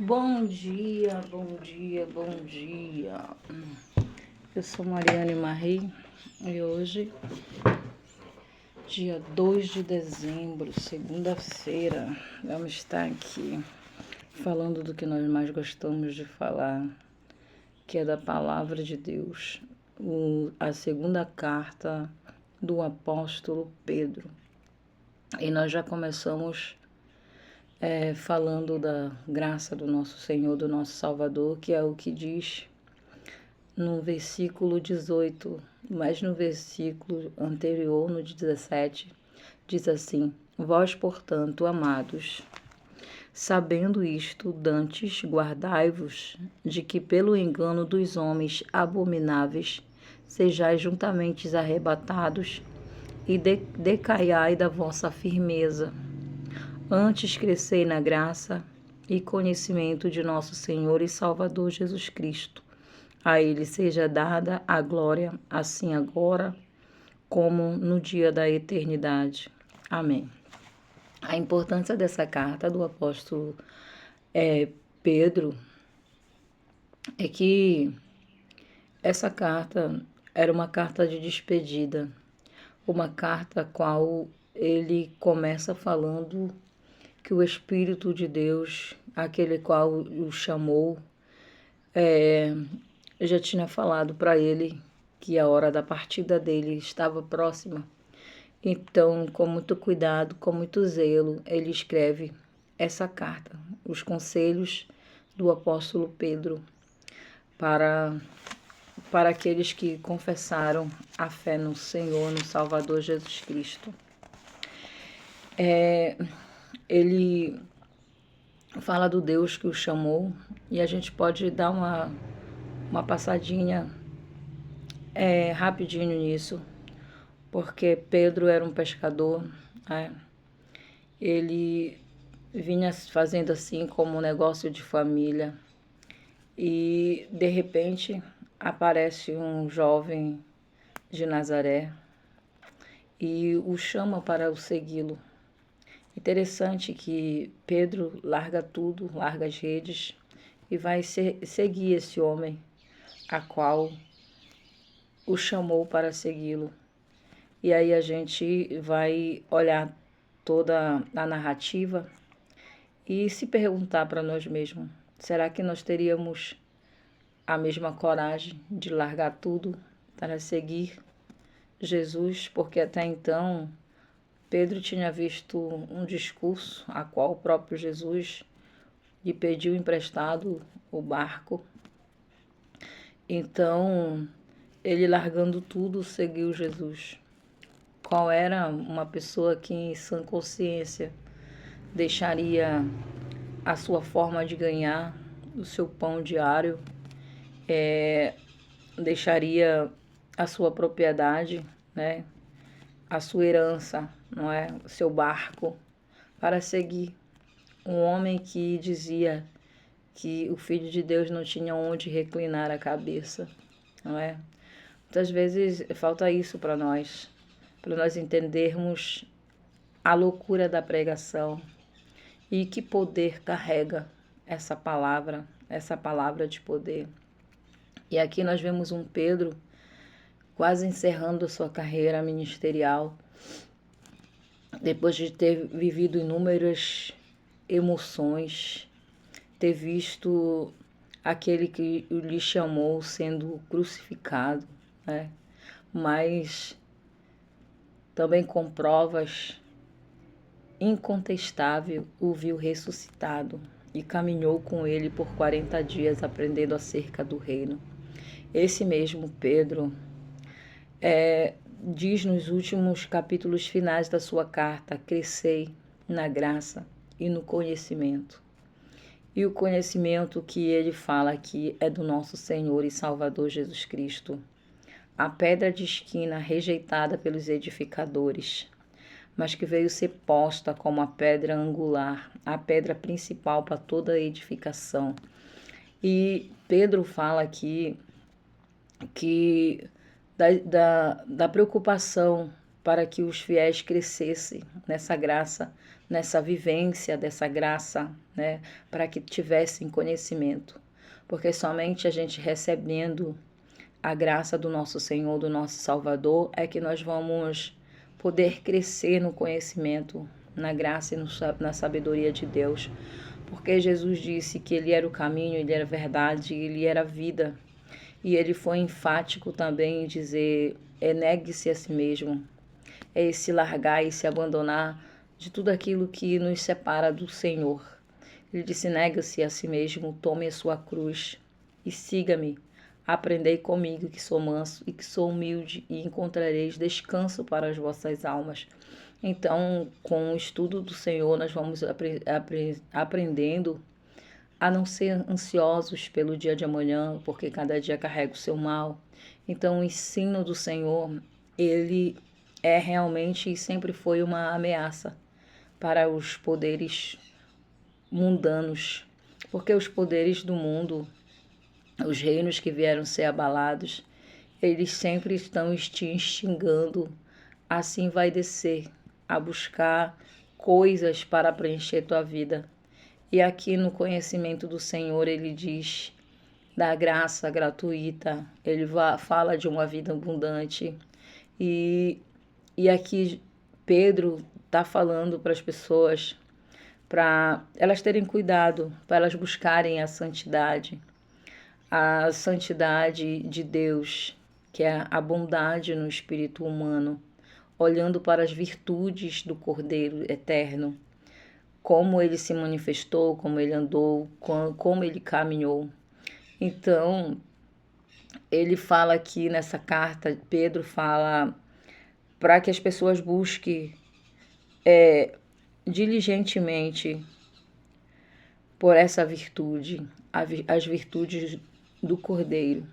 Bom dia, bom dia, bom dia. Eu sou Mariane Marie e hoje, dia 2 de dezembro, segunda-feira, vamos estar aqui falando do que nós mais gostamos de falar, que é da Palavra de Deus, a segunda carta do apóstolo Pedro. E nós já começamos falando da graça do nosso Senhor, do nosso Salvador, que é o que diz no versículo 18, mas no versículo anterior, no 17, diz assim: Vós, portanto, amados, sabendo isto, dantes, guardai-vos de que pelo engano dos homens abomináveis sejais juntamente arrebatados e decaiai da vossa firmeza. Antes crescei na graça e conhecimento de nosso Senhor e Salvador Jesus Cristo. A Ele seja dada a glória, assim agora como no dia da eternidade. Amém. A importância dessa carta do apóstolo Pedro é que essa carta era uma carta de despedida, uma carta a qual ele começa falando que o Espírito de Deus, aquele qual o chamou, já tinha falado para ele que a hora da partida dele estava próxima. Então, com muito cuidado, com muito zelo, ele escreve essa carta, os conselhos do apóstolo Pedro para aqueles que confessaram a fé no Senhor, no Salvador Jesus Cristo. Ele fala do Deus que o chamou e a gente pode dar uma passadinha rapidinho nisso, porque Pedro era um pescador, ele vinha fazendo assim como um negócio de família e de repente aparece um jovem de Nazaré e o chama para o segui-lo. Interessante que Pedro larga tudo, larga as redes e vai seguir esse homem, a qual o chamou para segui-lo. E aí a gente vai olhar toda a narrativa e se perguntar para nós mesmos, será que nós teríamos a mesma coragem de largar tudo para seguir Jesus? Porque até então Pedro tinha visto um discurso a qual o próprio Jesus lhe pediu emprestado o barco. Então, ele largando tudo, seguiu Jesus. qual era uma pessoa que em sã consciência deixaria a sua forma de ganhar o seu pão diário, deixaria a sua propriedade, né, a sua herança, não é, o seu barco, para seguir um homem que dizia que o Filho de Deus não tinha onde reclinar a cabeça, não é? Muitas vezes falta isso para nós entendermos a loucura da pregação e que poder carrega essa palavra de poder. E aqui nós vemos um Pedro quase encerrando a sua carreira ministerial, depois de ter vivido inúmeras emoções, ter visto aquele que lhe chamou sendo crucificado, né? Mas também com provas incontestável o viu ressuscitado e caminhou com ele por 40 dias aprendendo acerca do reino. Esse mesmo Pedro diz nos últimos capítulos finais da sua carta: crescei na graça e no conhecimento. E o conhecimento que ele fala aqui é do nosso Senhor e Salvador Jesus Cristo, a pedra de esquina rejeitada pelos edificadores, mas que veio ser posta como a pedra angular, a pedra principal para toda a edificação. E Pedro fala aqui que da preocupação para que os fiéis crescessem nessa graça, nessa vivência dessa graça, né, para que tivessem conhecimento. Porque somente a gente recebendo a graça do nosso Senhor, do nosso Salvador, é que nós vamos poder crescer no conhecimento, na graça e na sabedoria de Deus. Porque Jesus disse que Ele era o caminho, Ele era a verdade, Ele era a vida. E Ele foi enfático também em dizer, negue-se a si mesmo, é se largar e se abandonar de tudo aquilo que nos separa do Senhor. Ele disse, nega-se a si mesmo, tome a sua cruz e siga-me. Aprendei comigo que sou manso e que sou humilde e encontrareis descanso para as vossas almas. Então, com o estudo do Senhor, nós vamos aprendendo a não ser ansiosos pelo dia de amanhã, porque cada dia carrega o seu mal. Então, o ensino do Senhor, ele é realmente e sempre foi uma ameaça para os poderes mundanos, porque os poderes do mundo, os reinos que vieram ser abalados, eles sempre estão te instigando, assim vai descer, a buscar coisas para preencher tua vida. E aqui no conhecimento do Senhor, ele diz da graça gratuita, ele fala de uma vida abundante. E aqui Pedro está falando para as pessoas, para elas terem cuidado, para elas buscarem a santidade de Deus, que é a bondade no espírito humano, olhando para as virtudes do Cordeiro Eterno, como ele se manifestou, como ele andou, como ele caminhou. Então, ele fala aqui nessa carta, Pedro fala para que as pessoas busquem diligentemente por essa virtude, as virtudes do Cordeiro.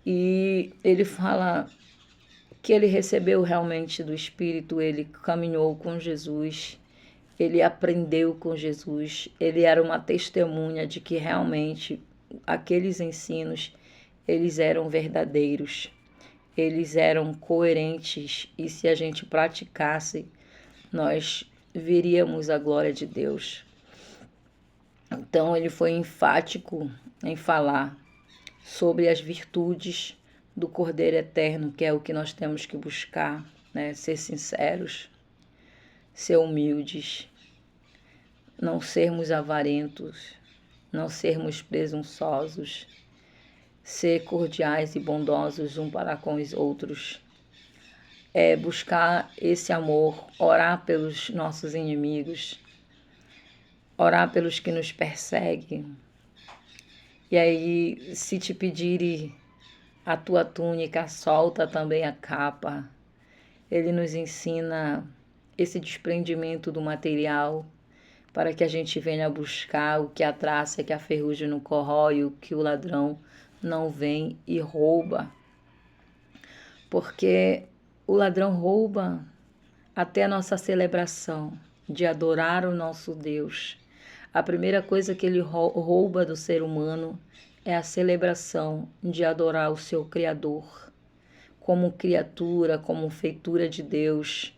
E ele fala que ele recebeu realmente do Espírito, ele caminhou com Jesus, ele aprendeu com Jesus, ele era uma testemunha de que realmente aqueles ensinos, eles eram verdadeiros, eles eram coerentes, e se a gente praticasse, nós veríamos a glória de Deus. Então ele foi enfático em falar sobre as virtudes do Cordeiro Eterno, que é o que nós temos que buscar, né? Ser sinceros, ser humildes, não sermos avarentos, não sermos presunçosos, ser cordiais e bondosos um para com os outros, buscar esse amor, orar pelos nossos inimigos, orar pelos que nos perseguem. E aí, se te pedirem a tua túnica, solta também a capa. Ele nos ensina esse desprendimento do material, para que a gente venha buscar o que a traça, que a ferrugem não corrói, o que o ladrão não vem e rouba. Porque o ladrão rouba até a nossa celebração de adorar o nosso Deus. A primeira coisa que ele rouba do ser humano é a celebração de adorar o seu Criador, como criatura, como feitura de Deus.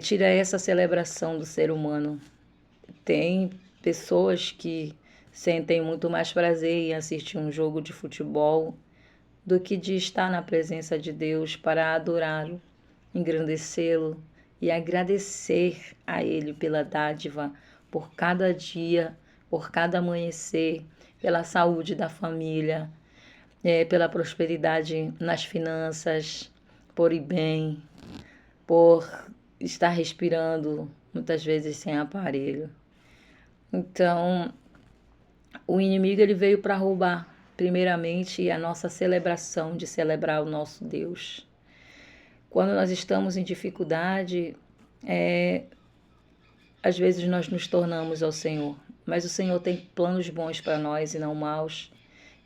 Tira essa celebração do ser humano. Tem pessoas que sentem muito mais prazer em assistir um jogo de futebol do que de estar na presença de Deus para adorá-lo, engrandecê-lo e agradecer a Ele pela dádiva, por cada dia, por cada amanhecer, pela saúde da família, pela prosperidade nas finanças, por ir bem, por estar respirando, muitas vezes sem aparelho. Então, o inimigo ele veio para roubar, primeiramente, a nossa celebração de celebrar o nosso Deus. Quando nós estamos em dificuldade, às vezes nós nos tornamos ao Senhor, mas o Senhor tem planos bons para nós e não maus,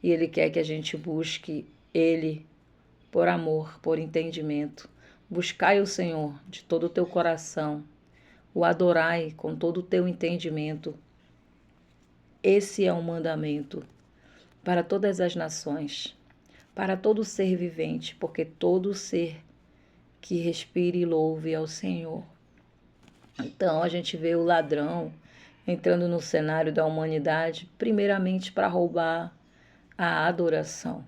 e Ele quer que a gente busque Ele por amor, por entendimento. Buscai o Senhor de todo o teu coração, o adorai com todo o teu entendimento. Esse é um mandamento para todas as nações, para todo ser vivente, porque todo ser que respire e louve ao Senhor. Então a gente vê o ladrão entrando no cenário da humanidade, primeiramente para roubar a adoração.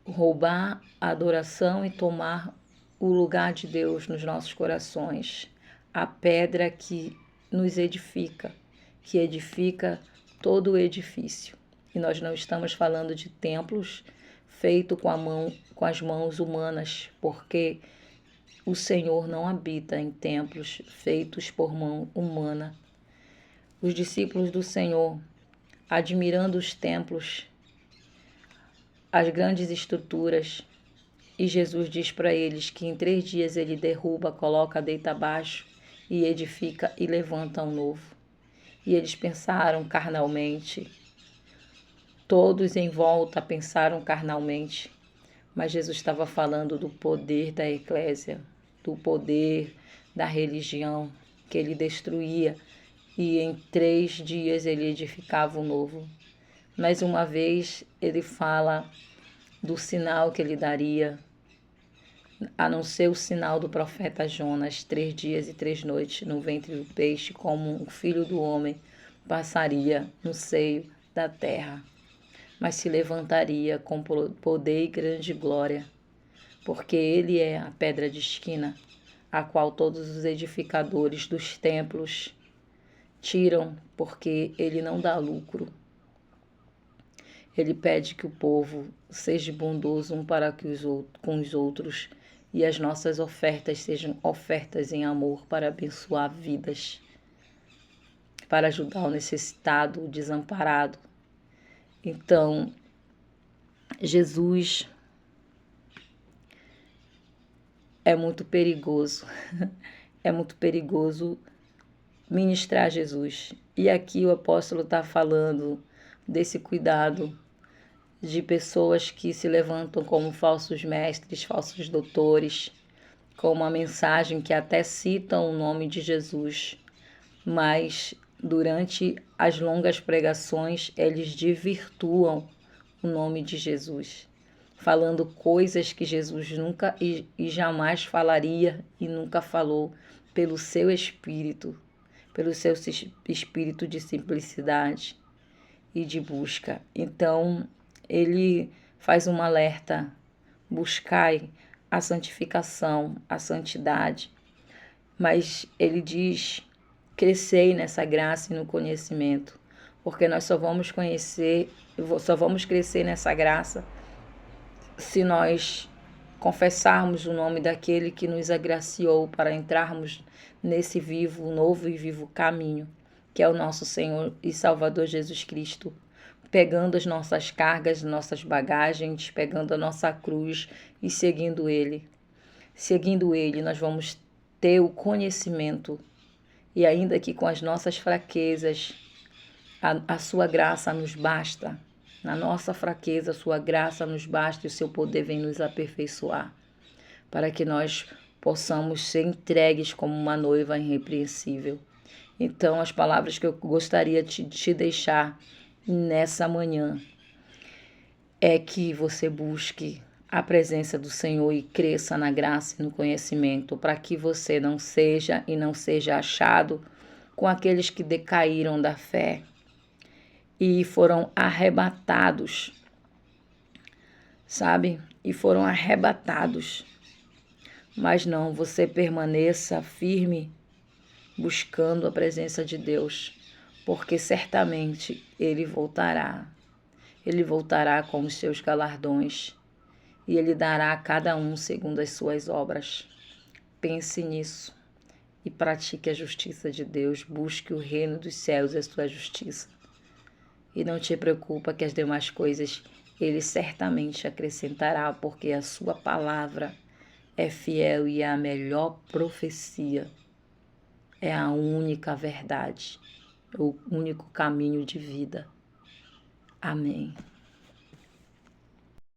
Roubar a adoração e tomar o lugar de Deus nos nossos corações. A pedra que nos edifica, que edifica todo o edifício. E nós não estamos falando de templos feitos com as mãos humanas, porque o Senhor não habita em templos feitos por mão humana. Os discípulos do Senhor, admirando os templos, as grandes estruturas, e Jesus diz para eles que em 3 dias ele derruba, coloca, deita abaixo e edifica e levanta um novo. E eles pensaram carnalmente, todos em volta pensaram carnalmente, mas Jesus estava falando do poder da eclésia, do poder da religião que ele destruía, e em 3 dias ele edificava um novo. Mais uma vez ele fala do sinal que ele daria, a não ser o sinal do profeta Jonas, 3 dias e 3 noites no ventre do peixe, como o filho do homem passaria no seio da terra, mas se levantaria com poder e grande glória, porque ele é a pedra de esquina, a qual todos os edificadores dos templos tiram, porque ele não dá lucro. Ele pede que o povo seja bondoso um para com os outros, e as nossas ofertas sejam ofertas em amor para abençoar vidas, para ajudar o necessitado, o desamparado. Então, Jesus é muito perigoso, é muito perigoso ministrar Jesus. E aqui o apóstolo está falando desse cuidado de pessoas que se levantam como falsos mestres, falsos doutores, com uma mensagem que até citam o nome de Jesus, mas durante as longas pregações eles desvirtuam o nome de Jesus, falando coisas que Jesus nunca e jamais falaria e nunca falou, pelo seu espírito de simplicidade e de busca. Então, ele faz um alerta: buscai a santificação, a santidade. Mas ele diz: crescei nessa graça e no conhecimento, porque nós só vamos crescer nessa graça se nós confessarmos o nome daquele que nos agraciou para entrarmos nesse novo e vivo caminho, que é o nosso Senhor e Salvador Jesus Cristo, pegando as nossas cargas, nossas bagagens, pegando a nossa cruz e seguindo Ele. Seguindo Ele, nós vamos ter o conhecimento, e ainda que com as nossas fraquezas, a sua graça nos basta. Na nossa fraqueza, a sua graça nos basta e o seu poder vem nos aperfeiçoar, para que nós possamos ser entregues como uma noiva irrepreensível. Então, as palavras que eu gostaria de te deixar nessa manhã é que você busque a presença do Senhor e cresça na graça e no conhecimento, para que você não seja achado com aqueles que decaíram da fé e foram arrebatados, sabe? E foram arrebatados. Mas não, você permaneça firme, buscando a presença de Deus, porque certamente Ele voltará. Ele voltará com os seus galardões e Ele dará a cada um segundo as suas obras. Pense nisso e pratique a justiça de Deus. Busque o reino dos céus e a sua justiça. E não te preocupa que as demais coisas Ele certamente acrescentará, porque a sua palavra é fiel e é a melhor profecia. É a única verdade, o único caminho de vida. Amém.